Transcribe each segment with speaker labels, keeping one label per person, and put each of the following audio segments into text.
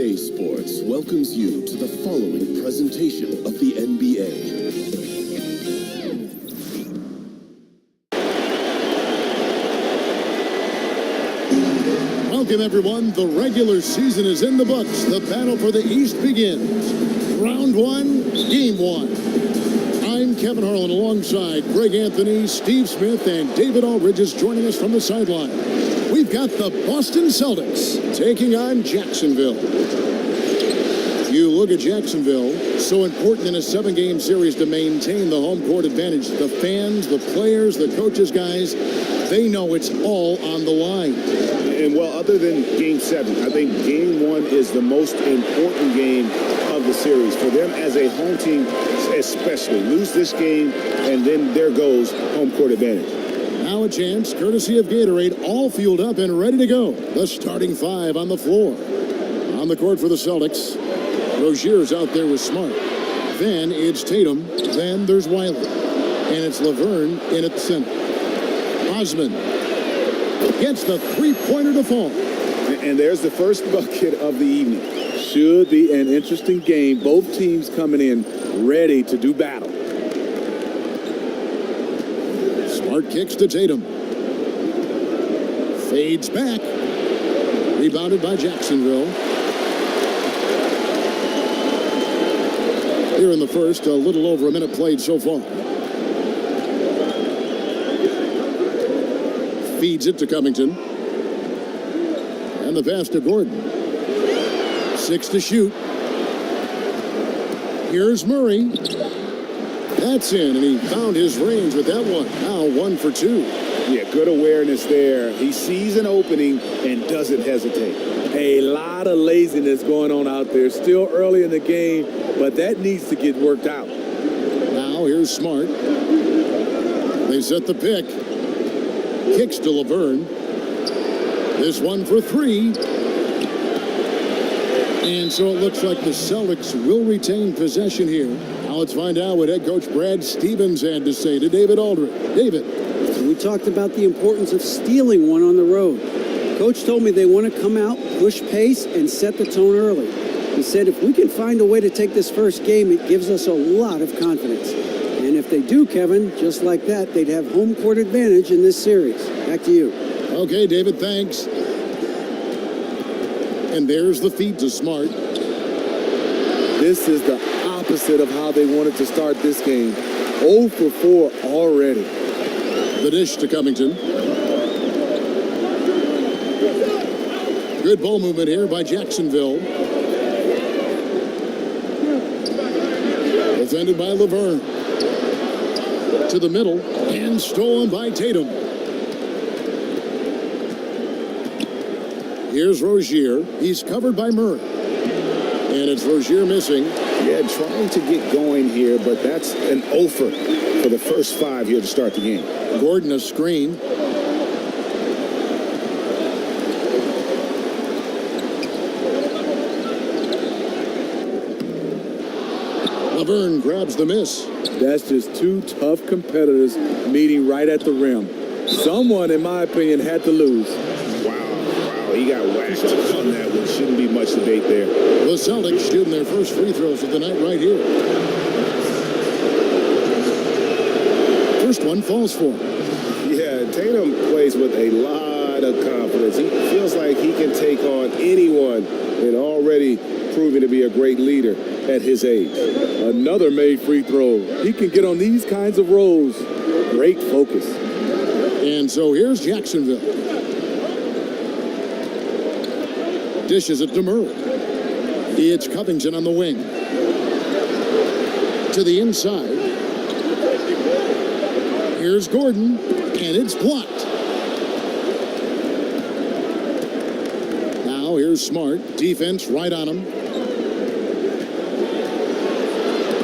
Speaker 1: 2K Sports welcomes you to the following presentation of the NBA.
Speaker 2: Welcome, everyone. The regular season is in the books. The battle for the East begins. Round one, game one. I'm Kevin Harlan alongside Greg Anthony, Steve Smith, and David Aldridge is joining us from the sideline. We've got the Boston Celtics taking on Jacksonville. You look at Jacksonville, so important in a 7-game series to maintain the home court advantage. The fans, the players, the coaches, guys, they know it's all on the line.
Speaker 3: And well, other than Game 7, I think Game 1 is the most important game of the series. For them as a home team, especially, lose this game, and then there goes home court advantage.
Speaker 2: Now a chance, courtesy of Gatorade, all fueled up and ready to go. The starting 5 on the floor. On the court for the Celtics, Rozier's out there with Smart. Then it's Tatum. Then there's Wiley. And it's Laverne in at the center. Osman gets the three-pointer to fall.
Speaker 3: And there's the first bucket of the evening.
Speaker 4: Should be an interesting game. Both teams coming in ready to do battle.
Speaker 2: Smart kicks to Tatum. Fades back. Rebounded by Jacksonville. Here in the first, a little over a minute played so far. Feeds it to Covington. And the pass to Gordon. 6 to shoot. Here's Murray. That's in, and he found his range with that one. Now 1 for 2.
Speaker 3: Yeah, good awareness there. He sees an opening and doesn't hesitate.
Speaker 4: A lot of laziness going on out there. Still early in the game, but that needs to get worked out.
Speaker 2: Now here's Smart. They set the pick. Kicks to Laverne. This one for 3. And so it looks like the Celtics will retain possession here. Now let's find out what head coach Brad Stevens had to say to David Aldridge. David.
Speaker 5: We talked about the importance of stealing one on the road. Coach told me they want to come out, push pace, and set the tone early. He said if we can find a way to take this first game, it gives us a lot of confidence. And if they do, Kevin, just like that, they'd have home court advantage in this series. Back to you.
Speaker 2: Okay, David, thanks. And there's the feed to Smart.
Speaker 4: This is the opposite of how they wanted to start this game. 0 for 4 already.
Speaker 2: The dish to Covington. Good ball movement here by Jacksonville. Defended by Laverne. To the middle and stolen by Tatum. Here's Rozier. He's covered by Murray. And it's Rozier missing.
Speaker 3: Yeah, trying to get going here, but that's an offer for the first 5 here to start the game.
Speaker 2: Gordon a screen. Laverne grabs the miss.
Speaker 4: That's just 2 tough competitors meeting right at the rim. Someone, in my opinion, had to lose.
Speaker 3: Wow, he got whacked on that one. Shouldn't be much debate there.
Speaker 2: The Celtics shooting their first free throws of the night right here. First one falls for him.
Speaker 3: Yeah, Tatum plays with a lot of confidence. He feels like he can take on anyone and already proving to be a great leader at his age.
Speaker 4: Another made free throw. He can get on these kinds of rolls. Great focus.
Speaker 2: And so here's Jacksonville. Dishes it to Murray. It's Covington on the wing. To the inside. Here's Gordon, and it's blocked. Now here's Smart. Defense right on him.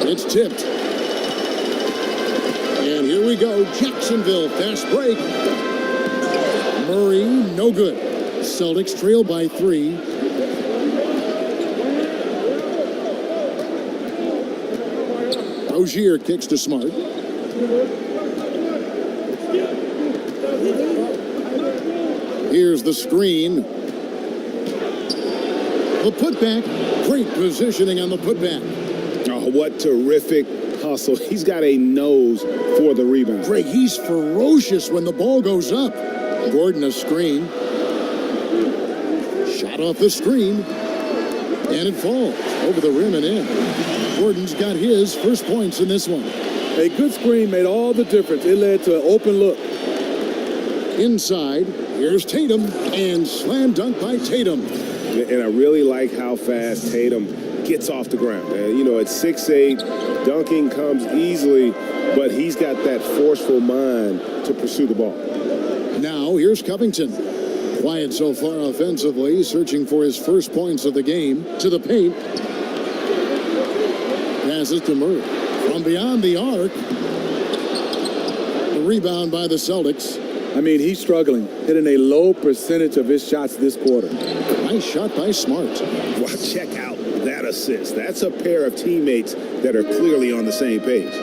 Speaker 2: It's tipped. And here we go. Jacksonville, fast break. Murray, no good. Celtics trail by 3. Rozier kicks to Smart. Here's the screen. The putback, great positioning on the putback.
Speaker 3: Oh, what terrific hustle. He's got a nose for the rebound.
Speaker 2: Greg, he's ferocious when the ball goes up. Gordon a screen. Shot off the screen. And it falls over the rim and in. Gordon's got his first points in this one.
Speaker 4: A good screen made all the difference. It led to an open look.
Speaker 2: Inside, here's Tatum, and slam dunk by Tatum.
Speaker 3: And I really like how fast Tatum gets off the ground. You know, at 6'8", dunking comes easily, but he's got that forceful mind to pursue the ball.
Speaker 2: Now, here's Covington. Quiet so far offensively, searching for his first points of the game. To the paint. Passes to Murray. From beyond the arc. The rebound by the Celtics.
Speaker 4: I mean, he's struggling, hitting a low percentage of his shots this quarter.
Speaker 2: Nice shot by Smart.
Speaker 3: Well, check out that assist. That's a pair of teammates that are clearly on the same page.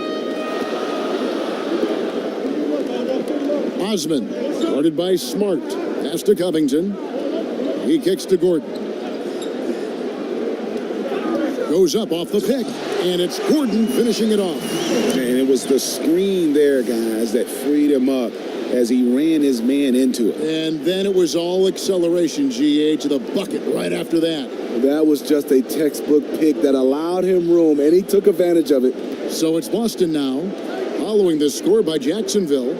Speaker 2: Osman, guarded by Smart. Pass to Covington. He kicks to Gordon. Goes up off the pick, and it's Gordon finishing it off.
Speaker 3: And it was the screen there, guys, that freed him up as he ran his man into it.
Speaker 2: And then it was all acceleration, GA, to the bucket right after that.
Speaker 4: That was just a textbook pick that allowed him room, and he took advantage of it.
Speaker 2: So it's Boston now, following the score by Jacksonville.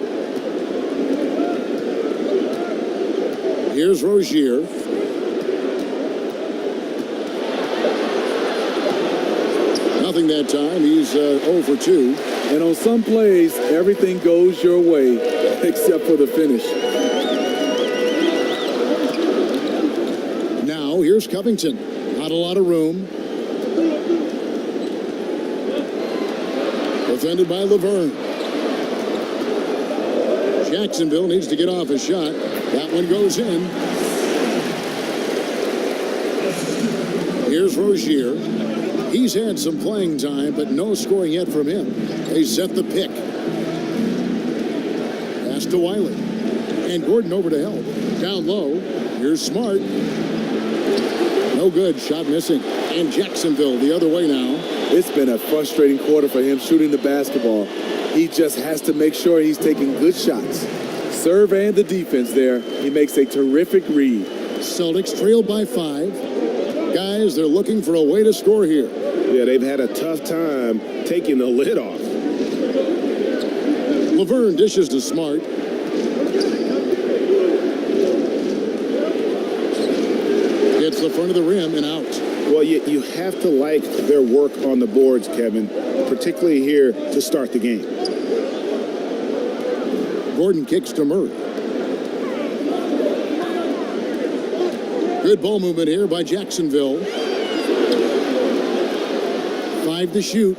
Speaker 2: Here's Rozier. Nothing that time. He's 0 for 2.
Speaker 4: And on some plays, everything goes your way, except for the finish.
Speaker 2: Now, here's Covington. Not a lot of room. Defended by Laverne. Jacksonville needs to get off a shot. That one goes in. Here's Rozier. He's had some playing time, but no scoring yet from him. They set the pick. Pass to Wiley. And Gordon over to help. Down low. Here's Smart. No good. Shot missing. And Jacksonville the other way now.
Speaker 4: It's been a frustrating quarter for him shooting the basketball. He just has to make sure he's taking good shots. Serve and the defense there. He makes a terrific read.
Speaker 2: Celtics trail by 5. Guys, they're looking for a way to score here.
Speaker 3: Yeah, they've had a tough time taking the lid off.
Speaker 2: Laverne dishes to Smart. Gets the front of the rim and out.
Speaker 3: Well, you have to like their work on the boards, Kevin, particularly here to start the game.
Speaker 2: Gordon kicks to Murray. Good ball movement here by Jacksonville. 5 to shoot.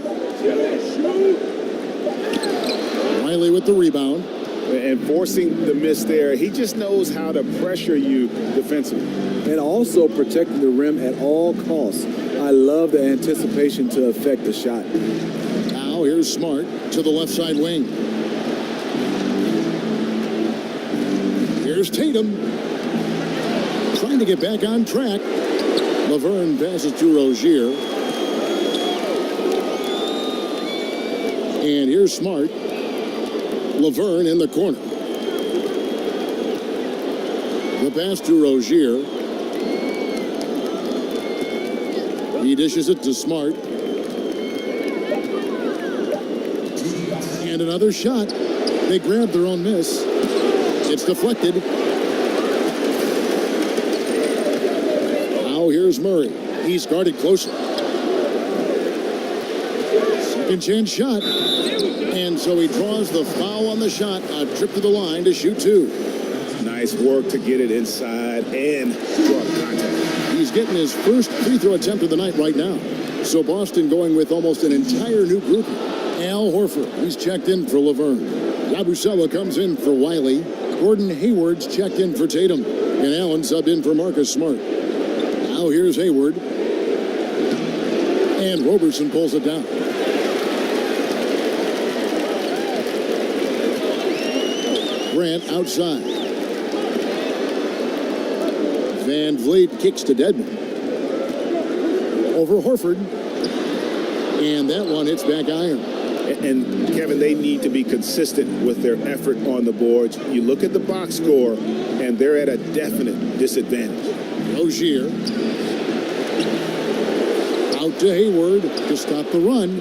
Speaker 2: Wiley with the rebound.
Speaker 3: And forcing the miss there, he just knows how to pressure you defensively.
Speaker 4: And also protecting the rim at all costs. I love the anticipation to affect the shot.
Speaker 2: Now here's Smart to the left side wing. Here's Tatum. Trying to get back on track. Laverne passes to Rozier. And here's Smart. Laverne in the corner. The pass to Rozier. He dishes it to Smart. And another shot. They grabbed their own miss. It's deflected. Now here's Murray. He's guarded closely. Second chance shot. And so he draws the foul on the shot. A trip to the line to shoot 2.
Speaker 3: Nice work to get it inside and draw the contact.
Speaker 2: He's getting his first free throw attempt of the night right now. So Boston going with almost an entire new group. Al Horford, he's checked in for Laverne. Yabusele comes in for Wiley. Gordon Hayward's checked in for Tatum. And Allen subbed in for Marcus Smart. Now here's Hayward. And Roberson pulls it down. Grant outside. Van Vliet kicks to Dedmon. over Horford. And that one hits back iron.
Speaker 3: And Kevin, they need to be consistent with their effort on the boards. You look at the box score, and they're at a definite disadvantage.
Speaker 2: Rozier. Out to Hayward to stop the run.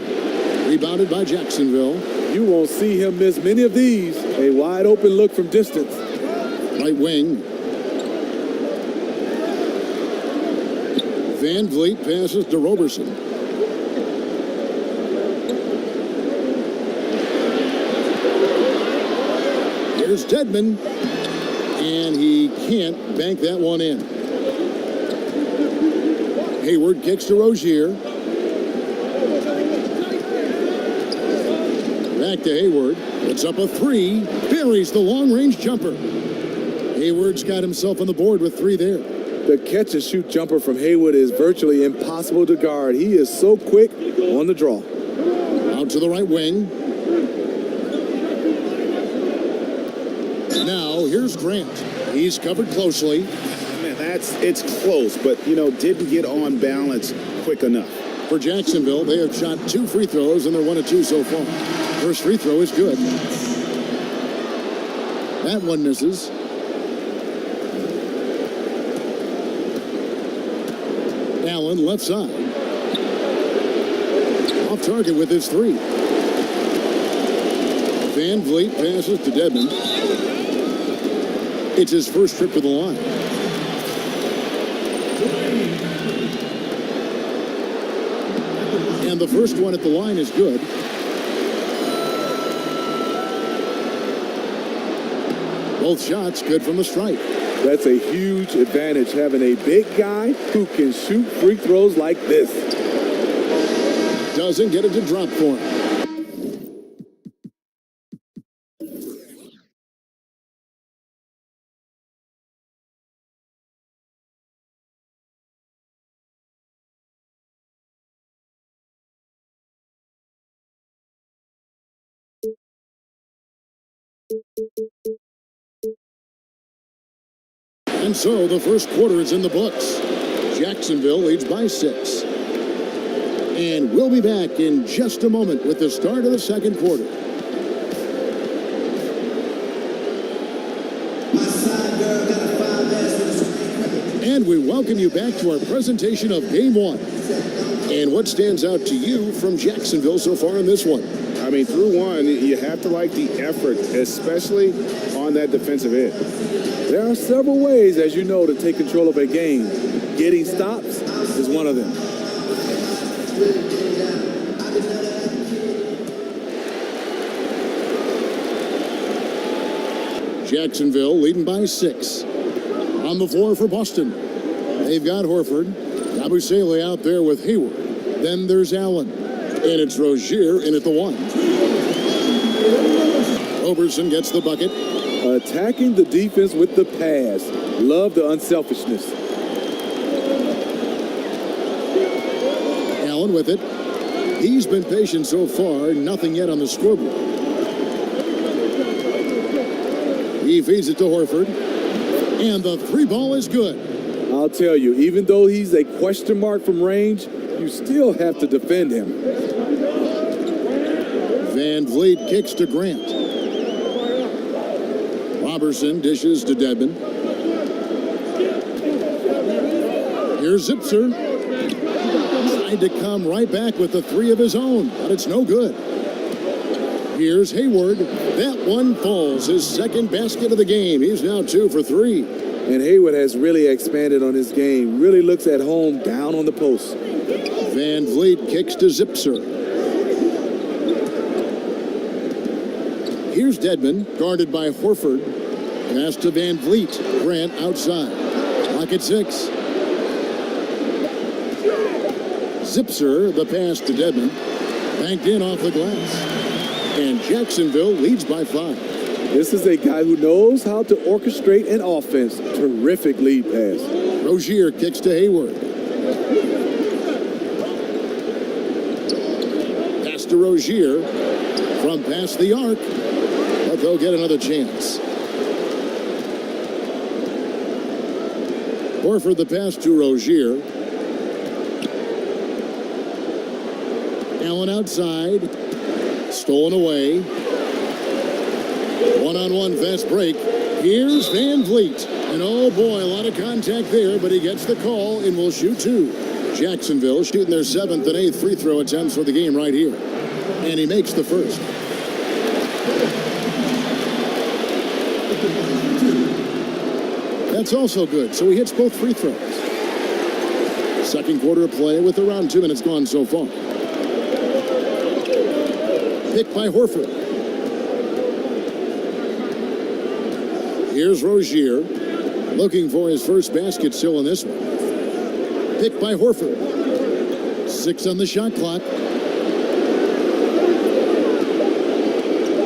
Speaker 2: Rebounded by Jacksonville.
Speaker 4: You won't see him miss many of these. A wide open look from distance.
Speaker 2: Right wing. Van Vliet passes to Roberson. Here's Dedmon. And he can't bank that one in. Hayward kicks to Rozier. Back to Hayward. Puts up a three. Buries the long-range jumper. Hayward's got himself on the board with three there.
Speaker 4: The catch-and-shoot jumper from Hayward is virtually impossible to guard. He is so quick on the draw.
Speaker 2: Out to the right wing. Now, here's Grant. He's covered closely.
Speaker 3: Man, it's close, but, didn't get on balance quick enough.
Speaker 2: For Jacksonville, they have shot 2 free throws, and they're 1 of 2 so far. First free throw is good. That one misses. Allen, left side. Off target with his three. Van Vliet passes to Dedmon. It's his first trip to the line. And the first one at the line is good. Both shots good from the stripe.
Speaker 4: That's a huge advantage, having a big guy who can shoot free throws like this.
Speaker 2: Doesn't get it to drop for him. And so the first quarter is in the books. Jacksonville leads by 6. And we'll be back in just a moment with the start of the second quarter. And we welcome you back to our presentation of Game 1. And what stands out to you from Jacksonville so far in this one?
Speaker 3: I mean, through one, you have to like the effort, especially on that defensive end.
Speaker 4: There are several ways, as you know, to take control of a game. Getting stops is one of them.
Speaker 2: Jacksonville leading by 6. On the floor for Boston. They've got Horford. Abusele out there with Hayward. Then there's Allen. And it's Rozier in at the 1. Roberson gets the bucket.
Speaker 4: Attacking the defense with the pass. Love the unselfishness.
Speaker 2: Allen with it. He's been patient so far. Nothing yet on the scoreboard. He feeds it to Horford. And the 3 ball is good.
Speaker 4: I'll tell you, even though he's a question mark from range, you still have to defend him.
Speaker 2: Van Vliet kicks to Grant. Roberson dishes to Dedmon. Here's Zipser. Tried to come right back with the 3 of his own, but it's no good. Here's Hayward. That one falls. His second basket of the game. He's now 2 for 3.
Speaker 4: And Hayward has really expanded on his game. Really looks at home down on the post.
Speaker 2: Van Vliet kicks to Zipser. Here's Dedmon, guarded by Horford. Pass to Van Vliet. Grant outside. Clock at 6. Zipser, the pass to Dedmon. Banked in off the glass. And Jacksonville leads by 5.
Speaker 4: This is a guy who knows how to orchestrate an offense. Terrific lead pass.
Speaker 2: Rozier kicks to Hayward. Pass to Rozier from past the arc. But they'll get another chance. Horford the pass to Rozier. Allen outside. Stolen away. One-on-one fast break. Here's Van Vliet. And oh boy, a lot of contact there, but he gets the call and will shoot two. Jacksonville shooting their 7th and 8th free throw attempts for the game right here. And he makes the first. That's also good. So he hits both free throws. Second quarter of play with around 2 minutes gone so far. Picked by Horford. Here's Rozier. Looking for his first basket still in this one. Picked by Horford. 6 on the shot clock.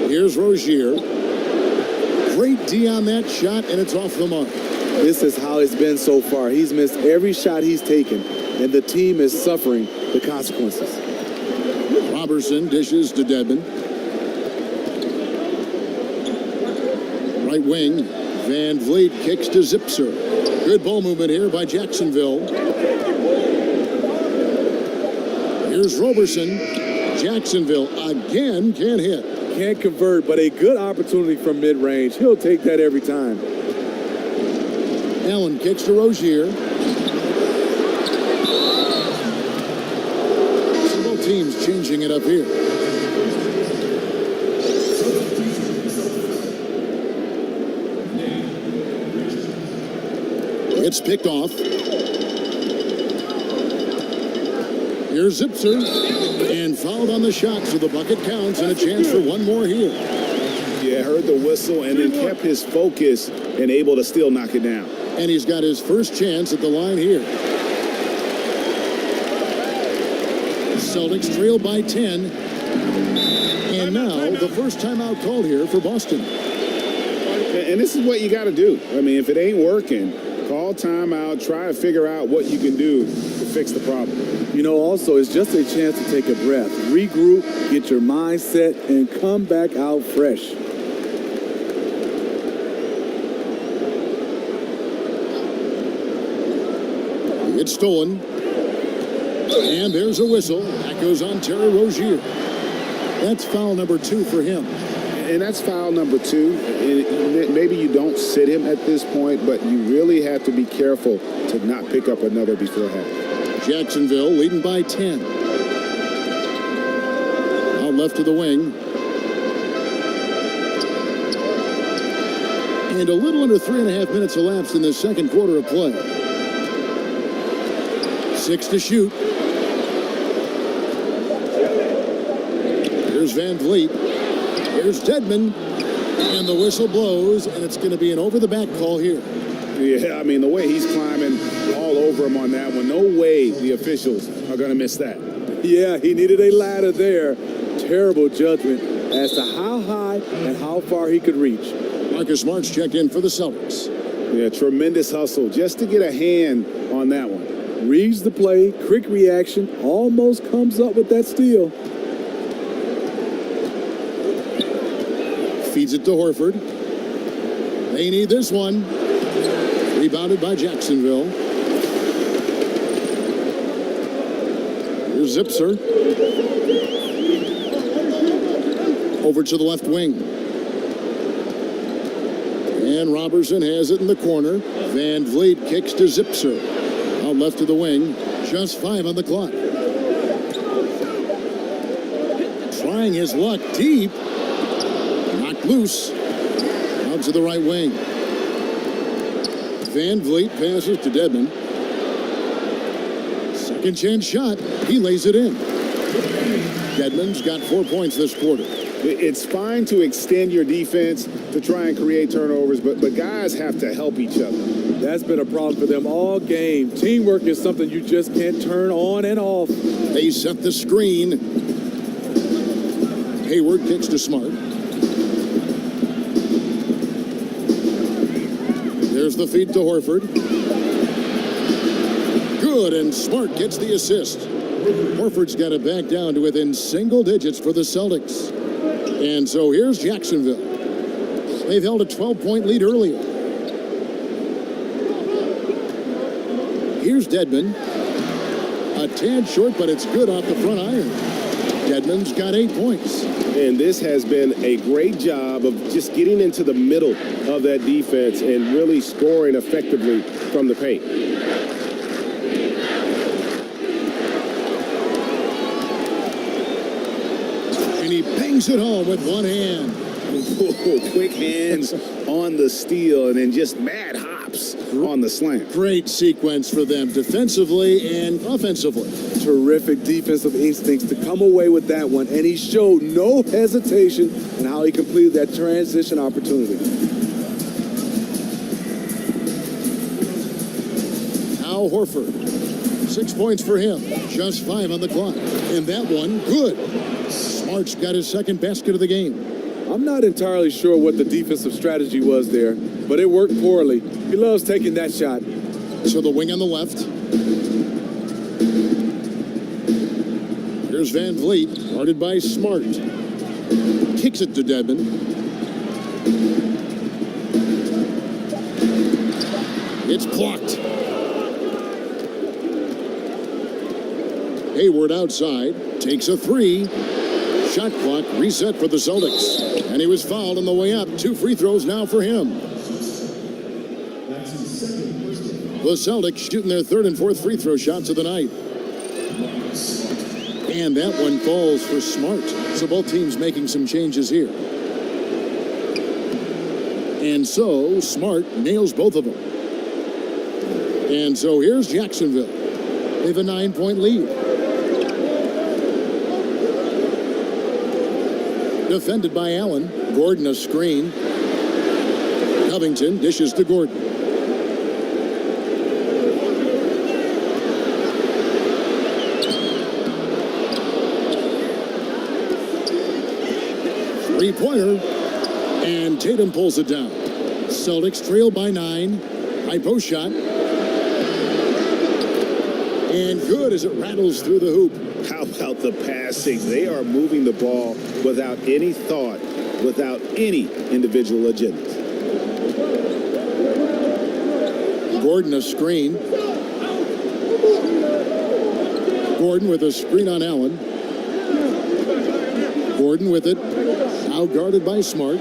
Speaker 2: Here's Rozier. Great D on that shot, and it's off the mark.
Speaker 4: This is how it's been so far. He's missed every shot he's taken, and the team is suffering the consequences.
Speaker 2: Robertson dishes to Dedmon. Right wing. Van Vliet kicks to Zipser. Good ball movement here by Jacksonville. Here's Robertson. Jacksonville again can't hit.
Speaker 4: Can't convert, but a good opportunity from mid-range. He'll take that every time.
Speaker 2: Allen kicks to Rozier. So both teams changing it up here. It's picked off. Here's Zipser. And fouled on the shot, so the bucket counts and a chance for one more here.
Speaker 3: Yeah, heard the whistle and then kept his focus and able to still knock it down.
Speaker 2: And he's got his first chance at the line here. Celtics trail by 10. And now the first timeout called here for Boston.
Speaker 3: And this is what you got to do. I mean, if it ain't working, call timeout, try to figure out what you can do to fix the problem.
Speaker 4: You know, also, it's just a chance to take a breath, regroup, get your mind set, and come back out fresh.
Speaker 2: It's stolen. And there's a whistle. That goes on Terry Rozier. That's foul number 2 for him.
Speaker 3: And that's foul number 2. And maybe you don't sit him at this point, but you really have to be careful to not pick up another before half.
Speaker 2: Jacksonville leading by 10. Out left to the wing. And a little under 3.5 minutes elapsed in the second quarter of play. 6 to shoot. Here's Van Vliet. Here's Dedmon. And the whistle blows, and it's going to be an over-the-back call here.
Speaker 3: Yeah, I mean, the way he's climbing all over him on that one, no way the officials are going to miss that.
Speaker 4: Yeah, he needed a ladder there. Terrible judgment as to how high and how far he could reach.
Speaker 2: Marcus Smart's checked in for the Celtics.
Speaker 3: Yeah, tremendous hustle just to get a hand on that one.
Speaker 4: Reads the play, quick reaction, almost comes up with that steal.
Speaker 2: Feeds it to Horford. They need this one. Rebounded by Jacksonville. Here's Zipser. Over to the left wing. And Robertson has it in the corner. Van Vliet kicks to Zipser. Out left to the wing. Just 5 on the clock. Trying his luck deep. Knocked loose. Out to the right wing. Van Vliet passes to Dedmon. Second chance shot. He lays it in. Dedmon's got 4 points this quarter.
Speaker 3: It's fine to extend your defense to try and create turnovers, but guys have to help each other.
Speaker 4: That's been a problem for them all game. Teamwork is something you just can't turn on and off.
Speaker 2: They set the screen. Hayward kicks to Smart. There's the feed to Horford. Good, and Smart gets the assist. Horford's got it back down to within single digits for the Celtics. And so here's Jacksonville. They've held a 12-point lead earlier. Here's Dedmon. A tad short, but it's good off the front iron. Dedmon's got 8 points.
Speaker 3: And this has been a great job of just getting into the middle of that defense and really scoring effectively from the paint.
Speaker 2: And he bangs it home with one hand.
Speaker 3: Whoa, quick hands on the steal and then just mad hops on the slam.
Speaker 2: Great sequence for them defensively and offensively.
Speaker 4: Terrific defensive instincts to come away with that one, and he showed no hesitation in how he completed that transition opportunity.
Speaker 2: Al Horford, 6 points for him, just 5 on the clock. And that one, good. Smart's got his second basket of the game.
Speaker 4: I'm not entirely sure what the defensive strategy was there, but it worked poorly. He loves taking that shot.
Speaker 2: So the wing on the left. Here's Van Vliet, guarded by Smart. Kicks it to Dedmon. It's blocked. Hayward outside, takes a 3. Shot clock reset for the Celtics. And he was fouled on the way up. 2 free throws now for him. The Celtics shooting their 3rd and 4th free throw shots of the night. And that one falls for Smart. So both teams making some changes here. And so Smart nails both of them. And so here's Jacksonville. They have a 9-point lead. Defended by Allen. Gordon a screen. Covington dishes to Gordon. Three-pointer. And Tatum pulls it down. Celtics trail by 9. High post shot. And good as it rattles through the hoop.
Speaker 3: How about the passing? They are moving the ball without any thought, without any individual agendas.
Speaker 2: Gordon a screen. Gordon with a screen on Allen. Gordon with it. Now guarded by Smart.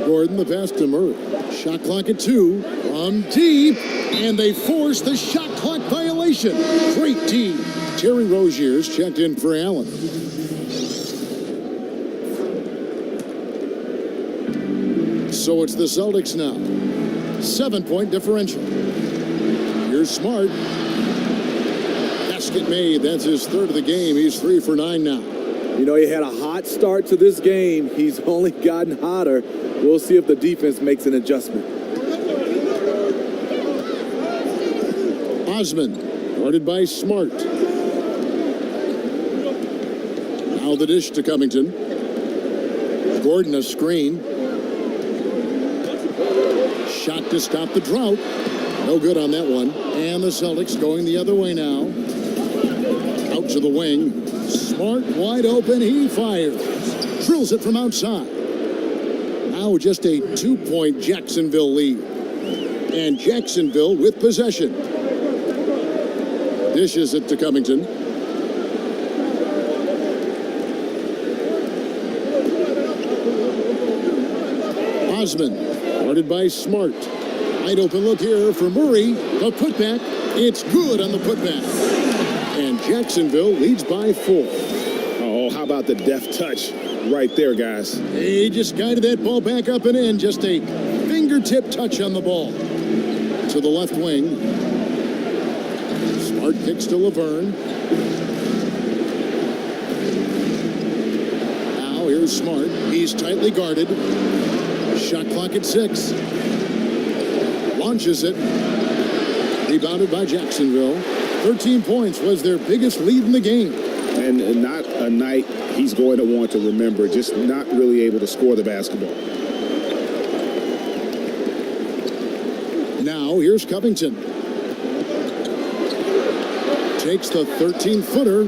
Speaker 2: Gordon the pass to Murray. Shot clock at 2. From deep. And they force the shot clock violation. Great D. Terry Rozier's checked in for Allen. So it's the Celtics now. 7-point differential. Here's Smart. Basket made. That's his 3rd of the game. He's 3 for 9 now.
Speaker 4: You know, he had a hot start to this game. He's only gotten hotter. We'll see if the defense makes an adjustment.
Speaker 2: Osman, guarded by Smart. Now the dish to Covington. Gordon a screen. Shot to stop the drought. No good on that one. And the Celtics going the other way now. Out to the wing. Smart wide open. He fires. Drills it from outside. Now just a 2-point Jacksonville lead. And Jacksonville with possession. Dishes it to Covington. Osman, guarded by Smart. Wide open look here for Murray. The putback. It's good on the putback. And Jacksonville leads by 4.
Speaker 3: Oh, how about the deft touch right there, guys?
Speaker 2: He just guided that ball back up and in. Just a fingertip touch on the ball. To the left wing. Smart kicks to Laverne. Now here's Smart. He's tightly guarded. Shot clock at 6. Launches it. Rebounded by Jacksonville. 13 points was their biggest lead in the game.
Speaker 3: And not a night he's going to want to remember, just not really able to score the basketball.
Speaker 2: Now here's Covington. Takes the 13-footer.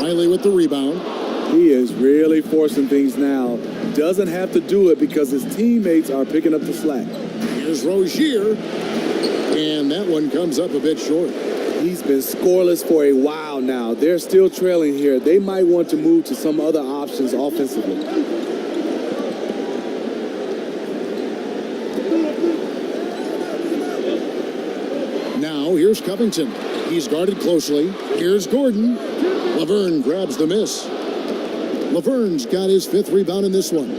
Speaker 2: Riley with the rebound.
Speaker 4: He is really forcing things now. Doesn't have to do it because his teammates are picking up the slack.
Speaker 2: Here's Rozier. And that one comes up a bit short.
Speaker 4: He's been scoreless for a while now. They're still trailing here. They might want to move to some other options offensively.
Speaker 2: Now here's Covington. He's guarded closely. Here's Gordon. Laverne grabs the miss. Laverne's got his 5th rebound in this one.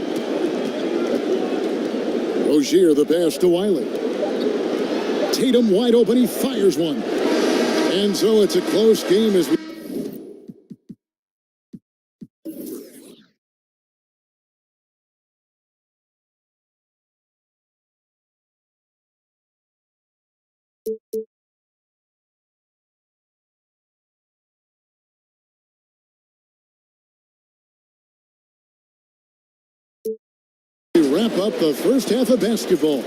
Speaker 2: Rozier the pass to Wiley. Tatum wide open. He fires one. And so it's a close game as we... wrap up the first half of basketball.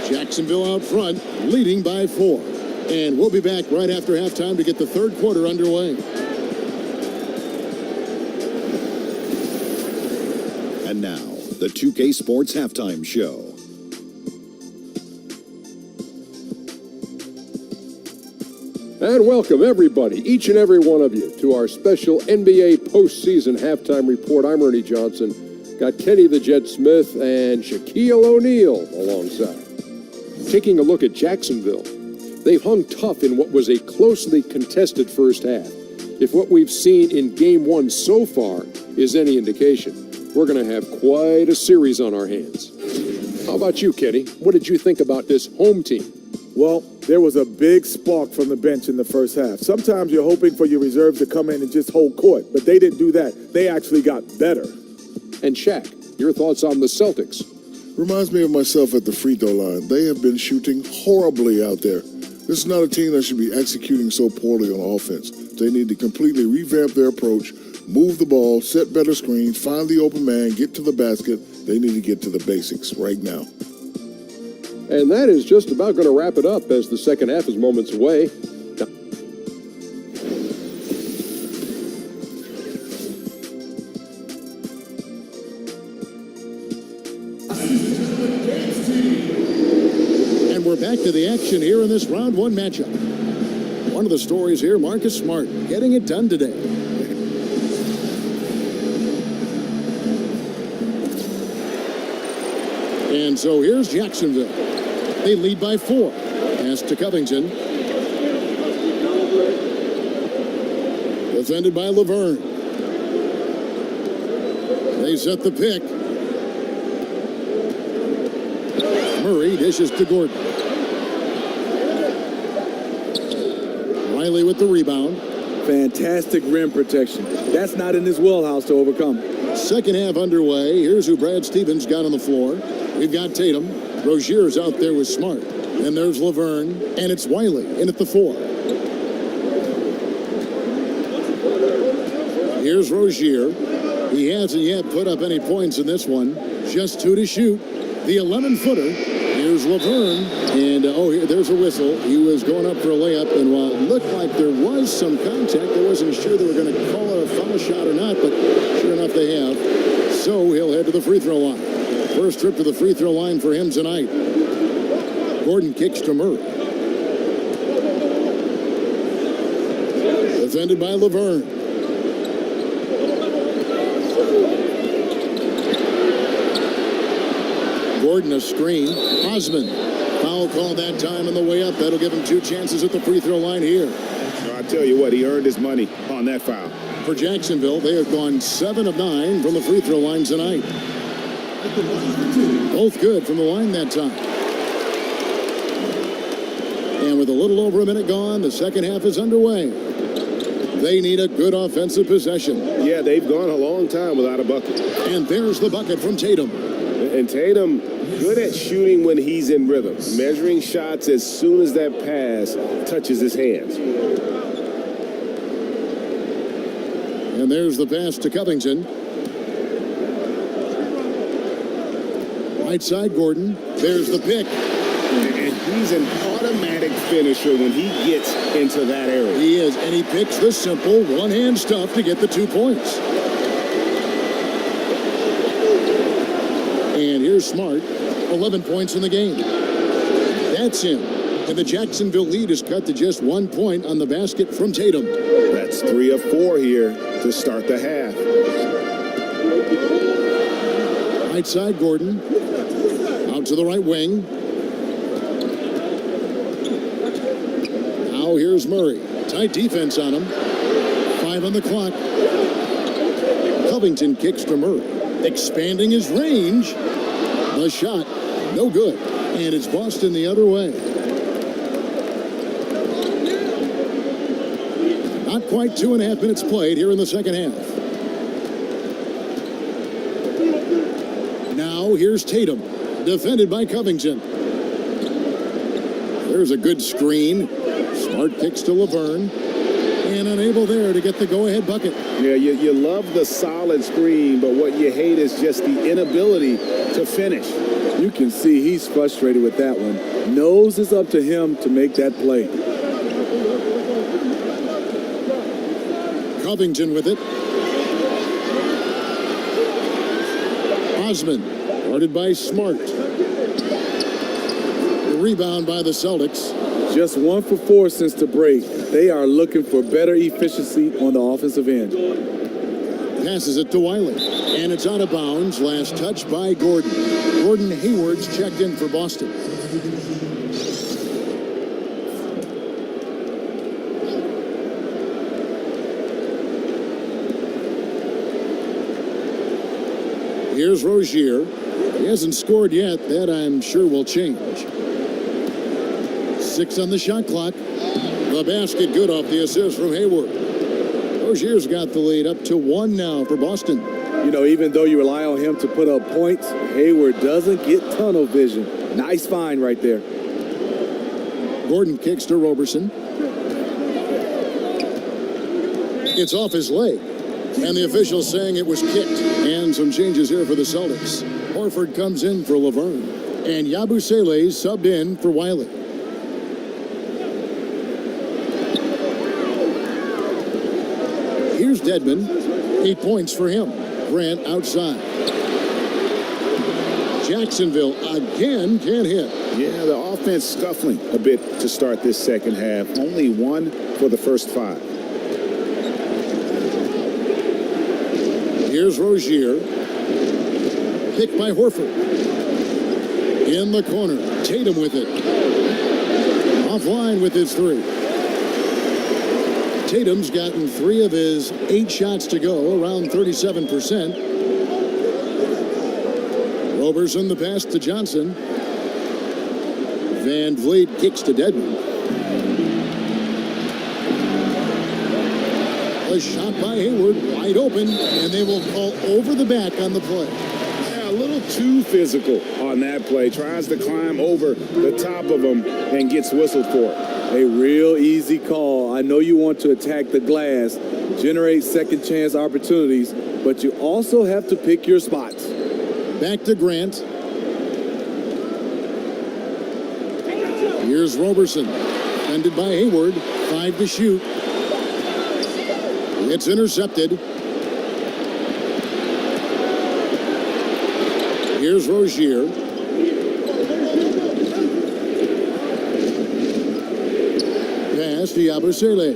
Speaker 2: Jacksonville out front, leading by 4. And we'll be back right after halftime to get the 3rd quarter underway.
Speaker 1: And now, the 2K Sports Halftime Show.
Speaker 6: And welcome, everybody, each and every one of you, to our special NBA postseason halftime report. I'm Ernie Johnson. Got Kenny the Jet Smith and Shaquille O'Neal alongside. Taking a look at Jacksonville, they hung tough in what was a closely contested first half. If what we've seen in Game 1 so far is any indication, we're going to have quite a series on our hands. How about you, Kenny? What did you think about this home team?
Speaker 3: Well, there was a big spark from the bench in the first half. Sometimes you're hoping for your reserves to come in and just hold court, but they didn't do that. They actually got better.
Speaker 6: And Shaq, your thoughts on the Celtics?
Speaker 7: Reminds me of myself at the free throw line. They have been shooting horribly out there. This is not a team that should be executing so poorly on offense. They need to completely revamp their approach, move the ball, set better screens, find the open man, get to the basket. They need to get to the basics right now.
Speaker 6: And that is just about going to wrap it up as the second half is moments away.
Speaker 2: And we're back to the action here in this round 1 matchup. One of the stories here, Marcus Smart getting it done today. And so here's Jacksonville. They lead by 4. Pass to Covington. Defended by Laverne. They set the pick. Murray dishes to Gordon. Wiley with the rebound.
Speaker 4: Fantastic rim protection. That's not in his wheelhouse to overcome.
Speaker 2: Second half underway. Here's who Brad Stevens got on the floor. We've got Tatum. Rozier's out there with Smart. And there's Laverne. And it's Wiley in at the 4. Here's Rozier. He hasn't yet put up any points in this one. Just 2 to shoot. The 11-footer. Here's Laverne. And, there's a whistle. He was going up for a layup. And while it looked like there was some contact, I wasn't sure they were going to call it a foul shot or not. But sure enough, they have. So he'll head to the free throw line. First trip to the free throw line for him tonight. Gordon kicks to Murray. Defended by Laverne. Gordon a screen. Osman. Foul call that time on the way up. That'll give him 2 chances at the free throw line here.
Speaker 3: So I tell you what, he earned his money on that foul.
Speaker 2: For Jacksonville, they have gone 7 of 9 from the free throw line tonight. Both good from the line that time. And with a little over a minute gone, the second half is underway. They need a good offensive possession.
Speaker 3: Yeah, they've gone a long time without a bucket.
Speaker 2: And there's the bucket from Tatum.
Speaker 3: And Tatum, good at shooting when he's in rhythm. Measuring shots as soon as that pass touches his hands.
Speaker 2: And there's the pass to Covington. Right side, Gordon. There's the pick.
Speaker 3: And he's an automatic finisher when he gets into that area.
Speaker 2: He is, and he picks the simple one-hand stuff to get the 2 points. And here's Smart, 11 points in the game. That's him. And the Jacksonville lead is cut to just 1 point on the basket from Tatum.
Speaker 3: That's 3 of 4 here to start the half.
Speaker 2: Right side, Gordon. Out to the right wing. Now here's Murray. Tight defense on him. 5 on the clock. Covington kicks to Murray. Expanding his range. The shot, no good. And it's Boston the other way. Not quite 2.5 minutes played here in the second half. Now here's Tatum, defended by Covington. There's a good screen. Smart kicks to Laverne. And unable there to get the go-ahead bucket.
Speaker 3: Yeah, you love the solid screen, but what you hate is just the inability to finish.
Speaker 4: You can see he's frustrated with that one. Knows it's up to him to make that play.
Speaker 2: Covington with it. Osman, guarded by Smart. The rebound by the Celtics.
Speaker 4: Just 1 for 4 since the break. They are looking for better efficiency on the offensive end.
Speaker 2: Passes it to Wiley. And it's out of bounds. Last touch by Gordon. Gordon Hayward's checked in for Boston. Here's Rozier. He hasn't scored yet. That I'm sure will change. 6 on the shot clock. The basket good off the assist from Hayward. Rozier's got the lead up to 1 now for Boston.
Speaker 4: You know, even though you rely on him to put up points, Hayward doesn't get tunnel vision. Nice find right there.
Speaker 2: Gordon kicks to Roberson. It's off his leg. And the official saying it was kicked. And some changes here for the Celtics. Horford comes in for Laverne. And Yabusele subbed in for Wiley. Here's Dedmon. 8 points for him. Grant outside. Jacksonville again can't hit.
Speaker 3: Yeah, the offense scuffling a bit to start this second half. Only 1 for the first 5.
Speaker 2: Here's Rozier. Picked by Horford. In the corner. Tatum with it. Offline with his 3. Tatum's gotten 3 of his 8 shots to go, around 37%. Roberson the pass to Johnson. Van Vliet kicks to Dedmon. A shot by Hayward, wide open, and they will call over the back on the play.
Speaker 3: Yeah, a little too physical on that play. Tries to climb over the top of him and gets whistled for it.
Speaker 4: A real easy call. I know you want to attack the glass, generate second chance opportunities, but you also have to pick your spots.
Speaker 2: Back to Grant. Here's Roberson. Defended by Hayward. 5 to shoot. It's intercepted. Here's Rozier. Pass to Yabusele.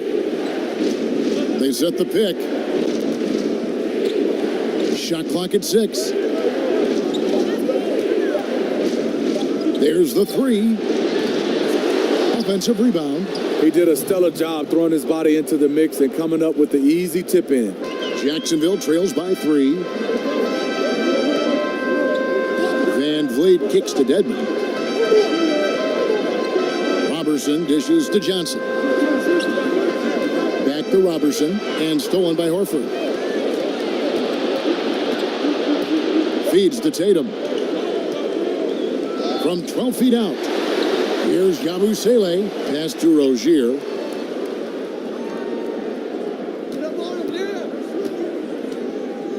Speaker 2: They set the pick. Shot clock at 6. There's the 3. Offensive rebound.
Speaker 4: He did a stellar job throwing his body into the mix and coming up with the easy tip in.
Speaker 2: Jacksonville trails by 3. Van Vliet kicks to Dedmon. Roberson dishes to Johnson. Back to Roberson and stolen by Horford. Feeds to Tatum. From 12 feet out. Here's Yabusele. Pass to Rozier.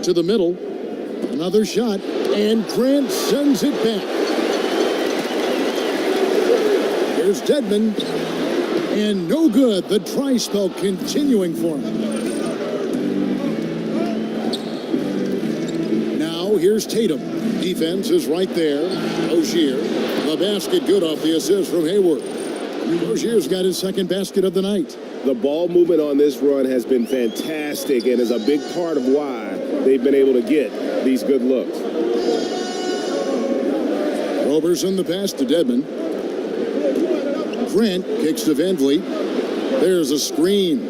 Speaker 2: To the middle. Another shot. And Grant sends it back. Here's Dedmon. And no good. The try spell continuing for him. Now here's Tatum. Defense is right there. Rozier. The basket good off the assist from Hayward. Rozier's got his second basket of the night.
Speaker 3: The ball movement on this run has been fantastic and is a big part of why they've been able to get these good looks.
Speaker 2: Roberson the pass to Dedmon. Grant kicks to Van Vliet. There's a screen.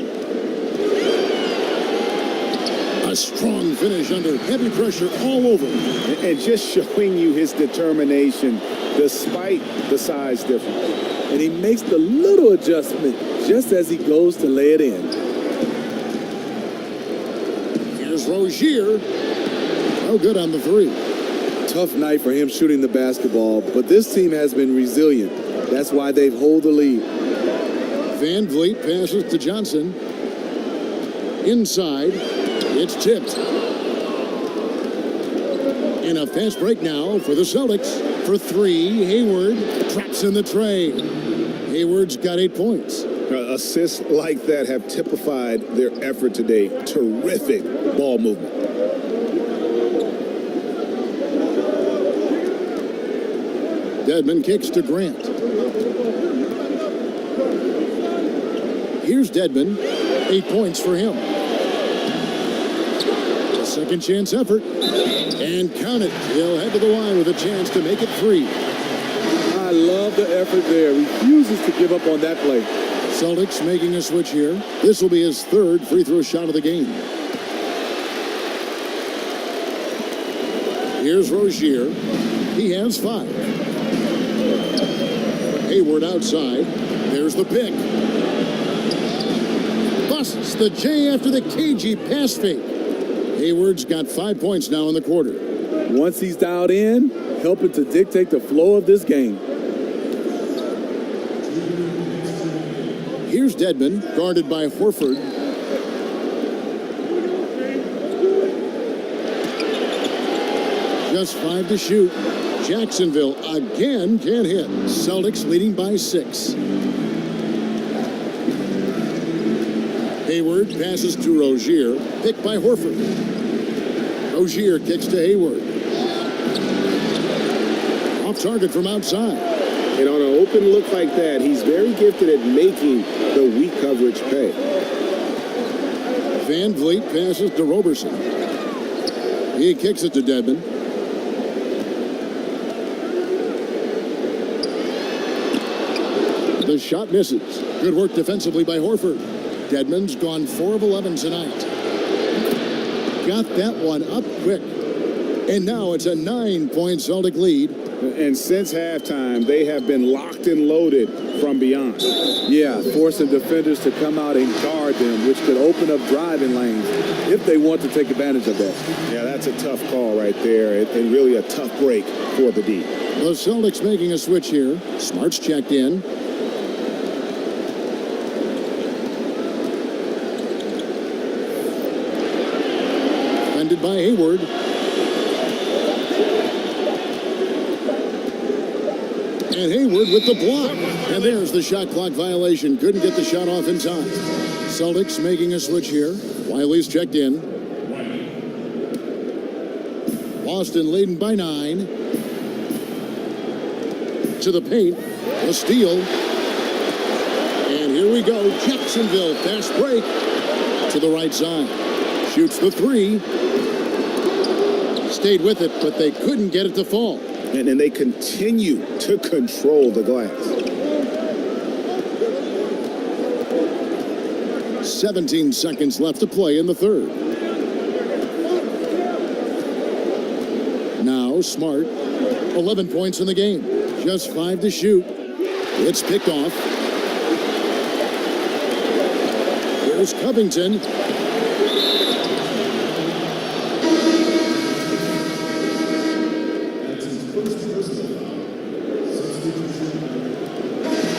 Speaker 2: A strong finish under heavy pressure all over.
Speaker 3: And just showing you his determination despite the size difference.
Speaker 4: And he makes the little adjustment just as he goes to lay it in.
Speaker 2: Here's Rozier. No good on the three.
Speaker 4: Tough night for him shooting the basketball, but this team has been resilient. That's why they've held the lead.
Speaker 2: Van Vliet passes to Johnson. Inside. It's tipped. In a fast break now for the Celtics. For three, Hayward traps in the tray. Hayward's got 8 points.
Speaker 3: Assists like that have typified their effort today. Terrific ball movement.
Speaker 2: Dedmon kicks to Grant. Here's Dedmon. 8 points for him. A second chance effort. And count it. He'll head to the line with a chance to make it 3.
Speaker 4: I love the effort there. Refuses to give up on that play.
Speaker 2: Celtics making a switch here. This will be his third free throw shot of the game. Here's Rozier. He has 5. Hayward outside. There's the pick. Busts the J after the cagey pass fake. Hayward's got 5 points now in the quarter.
Speaker 4: Once he's dialed in, helping to dictate the flow of this game.
Speaker 2: Here's Dedmon, guarded by Horford. Just 5 to shoot. Jacksonville again can't hit. Celtics leading by 6. Hayward passes to Rozier, picked by Horford. Rozier kicks to Hayward. Off target from outside.
Speaker 3: And on an open look like that, he's very gifted at making the weak coverage pay.
Speaker 2: Van Vliet passes to Roberson. He kicks it to Dedmon. The shot misses. Good work defensively by Horford. Dedmon's gone 4 of 11 tonight. Got that one up quick. And now it's a 9-point Celtic lead.
Speaker 3: And since halftime, they have been locked and loaded from beyond.
Speaker 4: Yeah, forcing defenders to come out and guard them, which could open up driving lanes if they want to take advantage of that.
Speaker 3: Yeah, that's a tough call right there, and really a tough break for the D.
Speaker 2: The Celtics making a switch here. Smart's checked in. Defended by Hayward. And Hayward with the block. And there's the shot clock violation. Couldn't get the shot off in time. Celtics making a switch here. Wiley's checked in. Boston leading by 9. To the paint. A steal. And here we go. Jacksonville fast break. To the right side. Shoots the 3. Stayed with it, but they couldn't get it to fall.
Speaker 3: And then they continue to control the glass.
Speaker 2: 17 seconds left to play in the third. Now Smart, 11 points in the game. Just 5 to shoot. It's picked off. Here's Covington.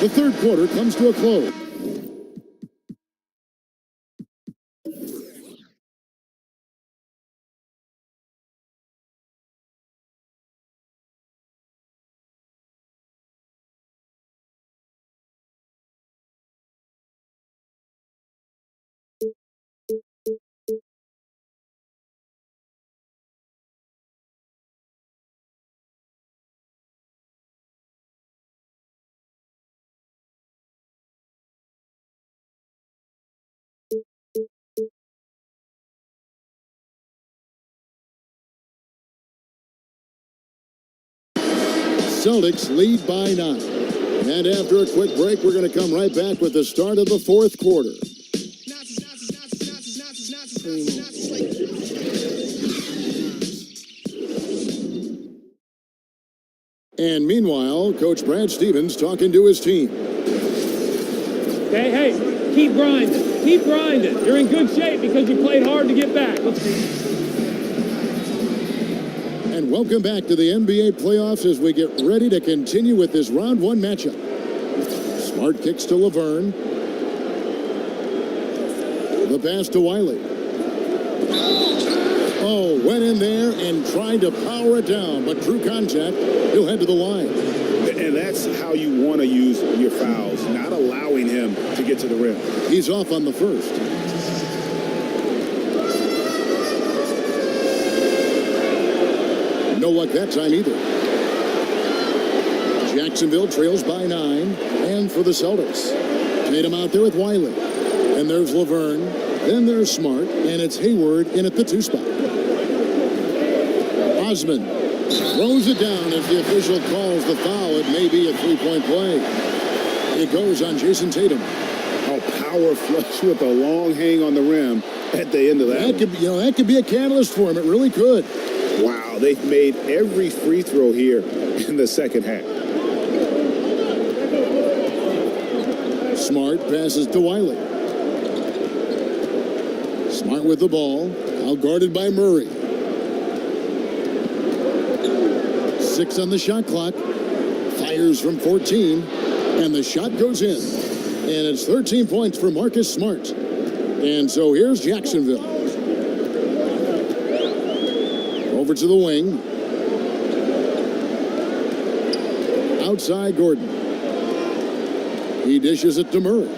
Speaker 2: The third quarter comes to a close. Celtics lead by 9. And after a quick break, we're going to come right back with the start of the fourth quarter. And meanwhile, Coach Brad Stevens talking to his team.
Speaker 8: Hey, keep grinding. Keep grinding. You're in good shape because you played hard to get back.
Speaker 2: And welcome back to the NBA playoffs as we get ready to continue with this round 1 matchup. Smart kicks to Laverne. The pass to Wiley. Oh, went in there and tried to power it down, but through contact, he'll head to the line.
Speaker 3: And that's how you want to use your fouls, not allowing him to get to the rim.
Speaker 2: He's off on the first. No luck that time either. Jacksonville trails by 9, and for the Celtics. Tatum out there with Wiley. And there's Laverne. Then there's Smart, and it's Hayward in at the 2 spot. Osman throws it down as the official calls the foul. It may be a 3-point play. It goes on Jayson Tatum.
Speaker 3: Oh, power flush with a long hang on the rim at the end of that.
Speaker 2: That could be a catalyst for him. It really could.
Speaker 3: Wow, they've made every free throw here in the second half.
Speaker 2: Smart passes to Wiley. Smart with the ball. Out guarded by Murray. 6 on the shot clock. Fires from 14. And the shot goes in. And it's 13 points for Marcus Smart. And so here's Jacksonville. Over to the wing. Outside Gordon. He dishes it to Murray.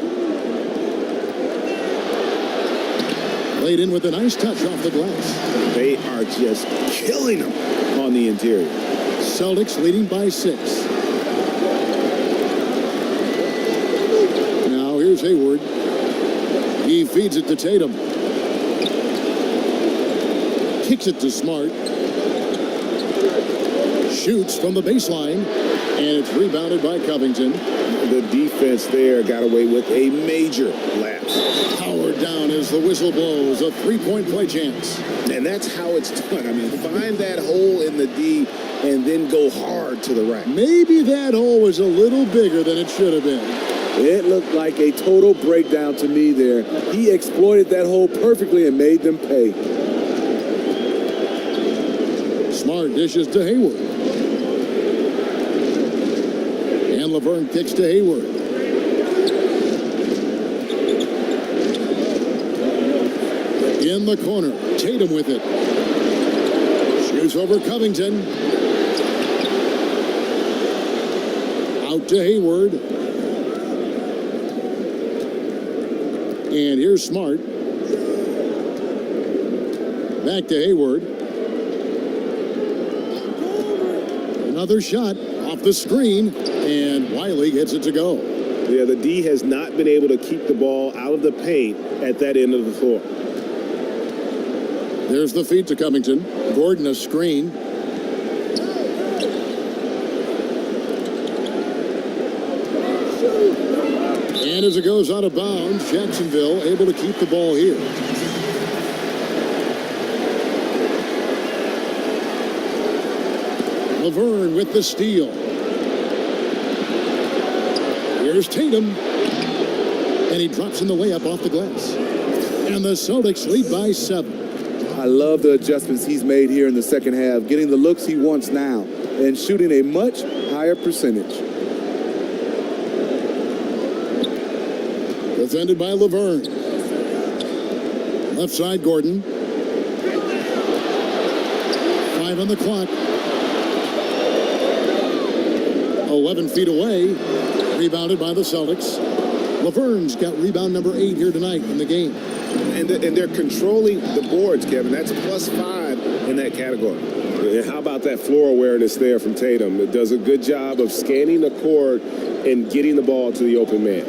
Speaker 2: Laid in with a nice touch off the glass.
Speaker 3: They are just killing them on the interior.
Speaker 2: Celtics leading by 6. Now here's Hayward. He feeds it to Tatum. Kicks it to Smart. Shoots from the baseline. And it's rebounded by Covington.
Speaker 3: The defense there got away with a major lapse.
Speaker 2: Powered down as the whistle blows. A 3-point play chance.
Speaker 3: And that's how it's done. I mean, find that hole in the D and then go hard to the rack.
Speaker 2: Maybe that hole was a little bigger than it should have been.
Speaker 4: It looked like a total breakdown to me there. He exploited that hole perfectly and made them pay.
Speaker 2: Smart dishes to Hayward. And Laverne kicks to Hayward. In the corner, Tatum with it. Shoots over Covington. Out to Hayward. And here's Smart. Back to Hayward. Another shot off the screen, and Wiley gets it to go.
Speaker 3: Yeah, the D has not been able to keep the ball out of the paint at that end of the floor.
Speaker 2: There's the feed to Covington. Gordon a screen. And as it goes out of bounds, Jacksonville able to keep the ball here. Laverne with the steal. Here's Tatum. And he drops in the layup off the glass. And the Celtics lead by 7.
Speaker 4: I love the adjustments he's made here in the second half, getting the looks he wants now and shooting a much higher percentage.
Speaker 2: Defended by Laverne. Left side, Gordon. 5 on the clock. 11 feet away. Rebounded by the Celtics. Laverne's got rebound number 8 here tonight in the game.
Speaker 3: And they're controlling the boards, Kevin. That's +5 in that category. And how about that floor awareness there from Tatum? It does a good job of scanning the court and getting the ball to the open man.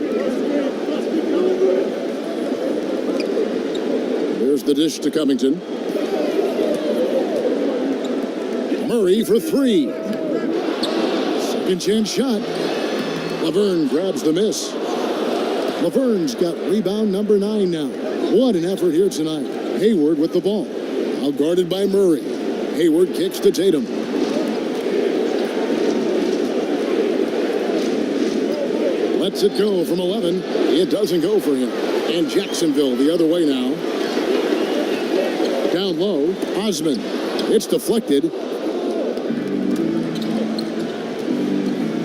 Speaker 2: There's the dish to Covington. Murray for 3. Second chance shot. Laverne grabs the miss. Laverne's got rebound number 9 now. What an effort here tonight. Hayward with the ball. Out guarded by Murray. Hayward kicks to Tatum. Lets it go from 11. It doesn't go for him. And Jacksonville the other way now. Down low, Osman. It's deflected.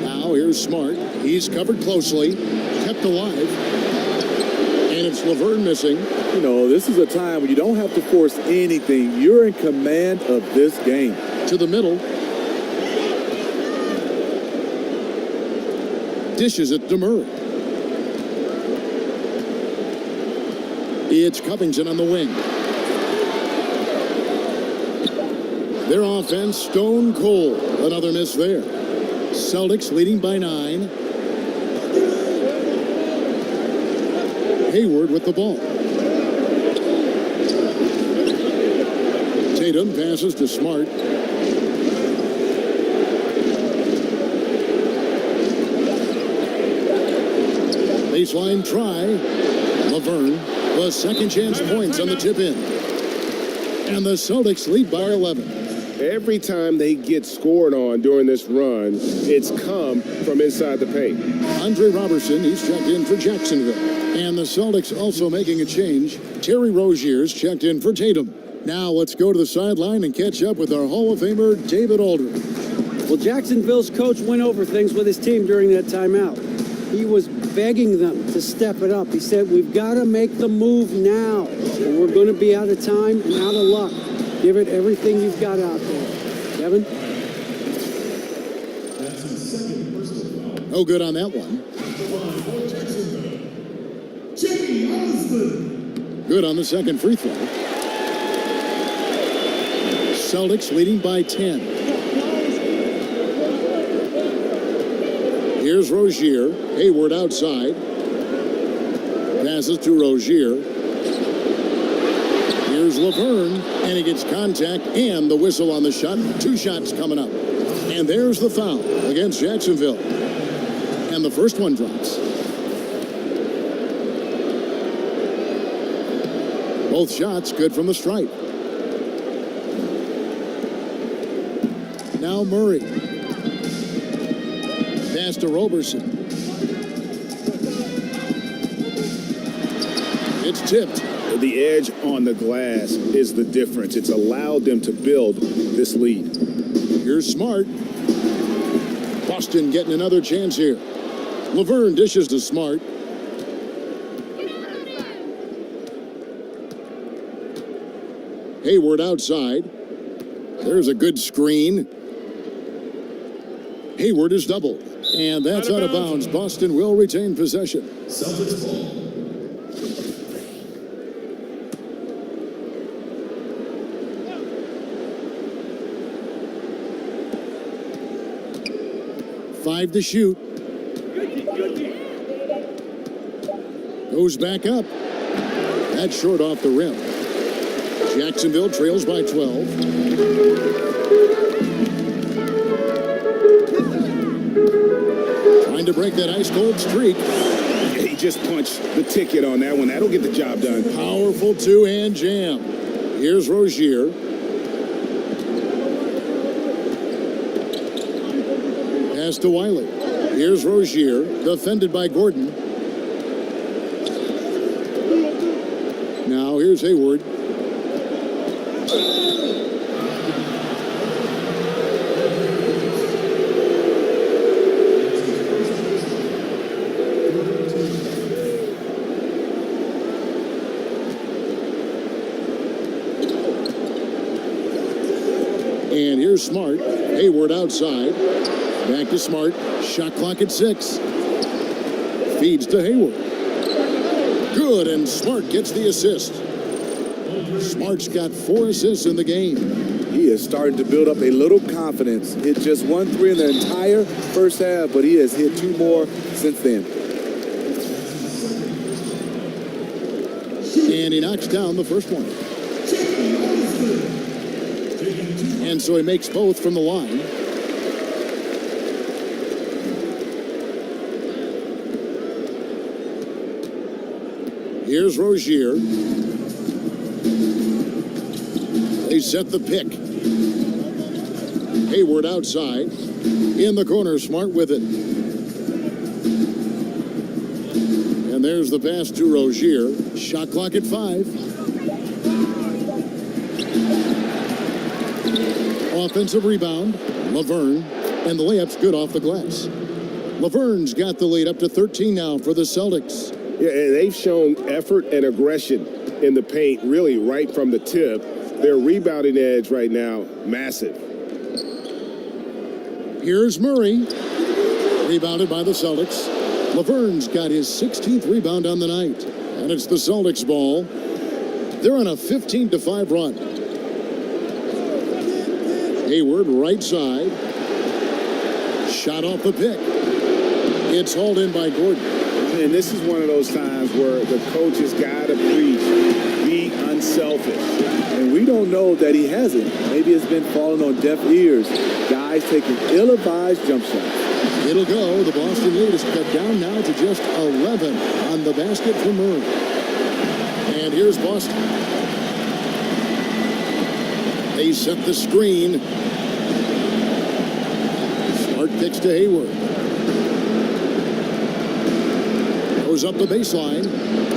Speaker 2: Now here's Smart. He's covered closely. Kept alive. And it's Laverne missing.
Speaker 4: You know, this is a time when you don't have to force anything. You're in command of this game.
Speaker 2: To the middle. Dishes it to Murray. It's Covington on the wing. Their offense stone cold. Another miss there. Celtics leading by 9. Hayward with the ball. Tatum passes to Smart. Baseline try. Laverne. The second chance points on the tip in. And the Celtics lead by 11.
Speaker 3: Every time they get scored on during this run, it's come from inside the paint.
Speaker 2: Andre Robertson, he's checked in for Jacksonville. And the Celtics also making a change. Terry Rozier's checked in for Tatum. Now let's go to the sideline and catch up with our Hall of Famer, David Aldridge.
Speaker 5: Well, Jacksonville's coach went over things with his team during that timeout. He was begging them to step it up. He said, we've got to make the move now, or we're going to be out of time and out of luck. Give it everything you've got out there. Kevin?
Speaker 2: No good on that one.
Speaker 9: Cedi Osman.
Speaker 2: Good on the second free throw. Celtics leading by 10. Here's Rozier. Hayward outside. Passes to Rozier. Here's Laverne, and he gets contact and the whistle on the shot. 2 shots coming up. And there's the foul against Jacksonville. And the first one drops. Both shots good from the stripe. Now Murray. Pass to Robertson. It's tipped.
Speaker 3: The edge on the glass is the difference. It's allowed them to build this lead.
Speaker 2: Here's Smart. Boston getting another chance here. Laverne dishes to Smart. Hayward outside. There's a good screen. Hayward is doubled. And that's out of bounds. Boston will retain possession.
Speaker 9: Celtics ball.
Speaker 2: Five to shoot. Goes back up. That's short off the rim. Jacksonville trails by 12. Trying to break that ice-cold streak.
Speaker 3: He just punched the ticket on that one. That'll get the job done.
Speaker 2: Powerful two-hand jam. Here's Rozier. Pass to Wiley. Here's Rozier, defended by Gordon. Now here's Hayward. And here's Smart. Hayward outside. Back to Smart. Shot clock at 6. Feeds to Hayward. Good, and Smart gets the assist. Smart's got 4 assists in the game.
Speaker 4: He is starting to build up a little confidence. Hit just 1 3 in the entire first half, but he has hit 2 more since then.
Speaker 2: And he knocks down the first one. And so he makes both from the line. Here's Rozier. They set the pick. Hayward outside. In the corner, Smart with it. And there's the pass to Rozier. Shot clock at 5. Offensive rebound. Laverne. And the layup's good off the glass. Laverne's got the lead up to 13 now for the Celtics.
Speaker 3: Yeah, and they've shown effort and aggression in the paint, really right from the tip. Their rebounding edge right now, massive.
Speaker 2: Here's Murray. Rebounded by the Celtics. Laverne's got his 16th rebound on the night. And it's the Celtics ball. They're on a 15-5 run. Hayward, right side. Shot off the pick. It's hauled in by Gordon.
Speaker 3: And this is one of those times where the coach has got to preach, be unselfish.
Speaker 4: And we don't know that he hasn't. Maybe it's been falling on deaf ears. Guys taking ill-advised jump shots.
Speaker 2: It'll go. The Boston lead is cut down now to just 11 on the basket for Murray. And here's Boston. They set the screen. Smart kicks to Hayward. Goes up the baseline.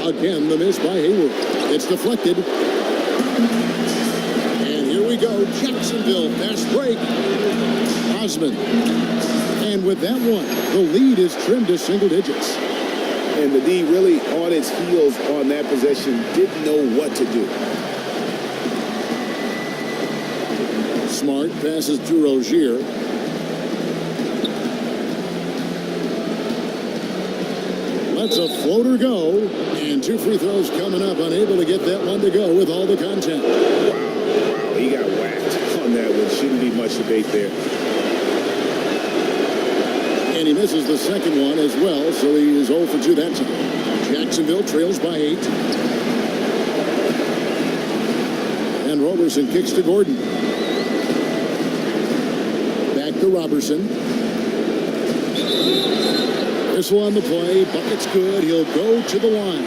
Speaker 2: Again, the miss by Hayward. It's deflected. And here we go. Jacksonville, fast break. Osman. And with that one, the lead is trimmed to single digits.
Speaker 3: And the D really on its heels on that possession, didn't know what to do.
Speaker 2: Smart passes to Rozier. Lets a floater go. And 2 free throws coming up. Unable to get that one to go with all the content.
Speaker 3: Wow, he got whacked on that one. Shouldn't be much debate there.
Speaker 2: And he misses the second one as well, so he is 0 for 2 that time. Jacksonville trails by 8. And Roberson kicks to Gordon. Back to Robertson. Whistle on the play. Bucket's good. He'll go to the line.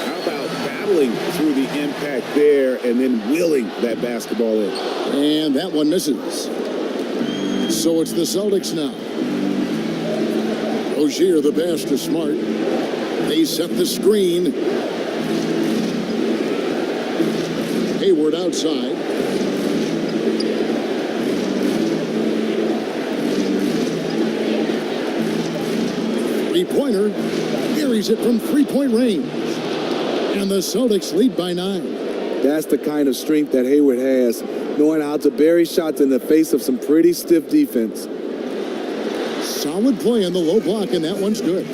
Speaker 3: How about battling through the impact there and then willing that basketball in?
Speaker 2: And that one misses. So it's the Celtics now. Rozier, the pass to Smart. They set the screen. Hayward outside. Three-pointer. Carries it from three-point range. And the Celtics lead by 9.
Speaker 4: That's the kind of strength that Hayward has, knowing how to bury shots in the face of some pretty stiff defense.
Speaker 2: Solid play on the low block, and that one's good.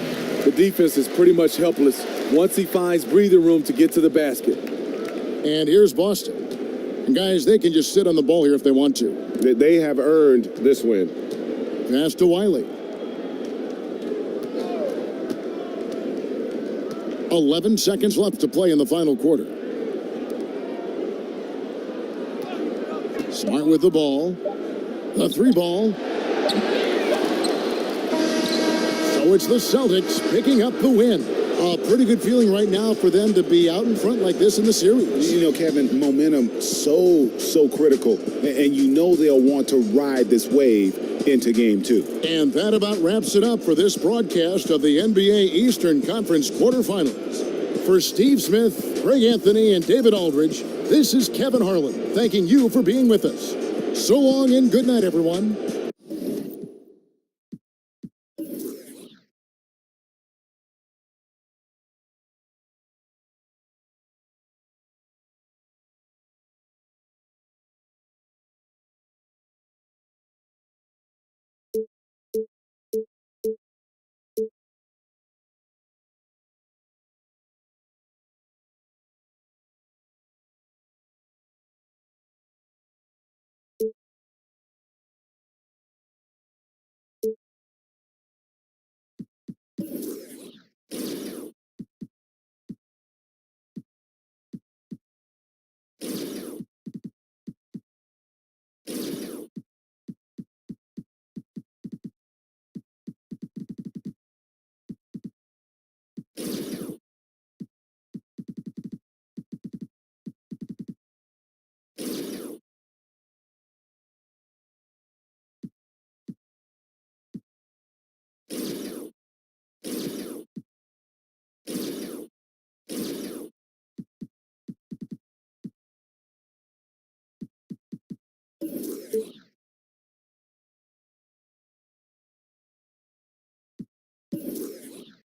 Speaker 4: The defense is pretty much helpless once he finds breathing room to get to the basket.
Speaker 2: And here's Boston. And guys, they can just sit on the ball here if they want to.
Speaker 3: They have earned this win.
Speaker 2: Pass to Wiley. 11 seconds left to play in the final quarter. Smart with the ball. The 3-ball. So it's the Celtics picking up the win. A pretty good feeling right now for them to be out in front like this in the series.
Speaker 3: You know, Kevin, momentum so critical. And you know they'll want to ride this wave into game 2.
Speaker 2: And that about wraps it up for this broadcast of the NBA Eastern Conference quarterfinals. For Steve Smith, Craig Anthony, and David Aldridge, this is Kevin Harlan thanking you for being with us. So long and good night, everyone.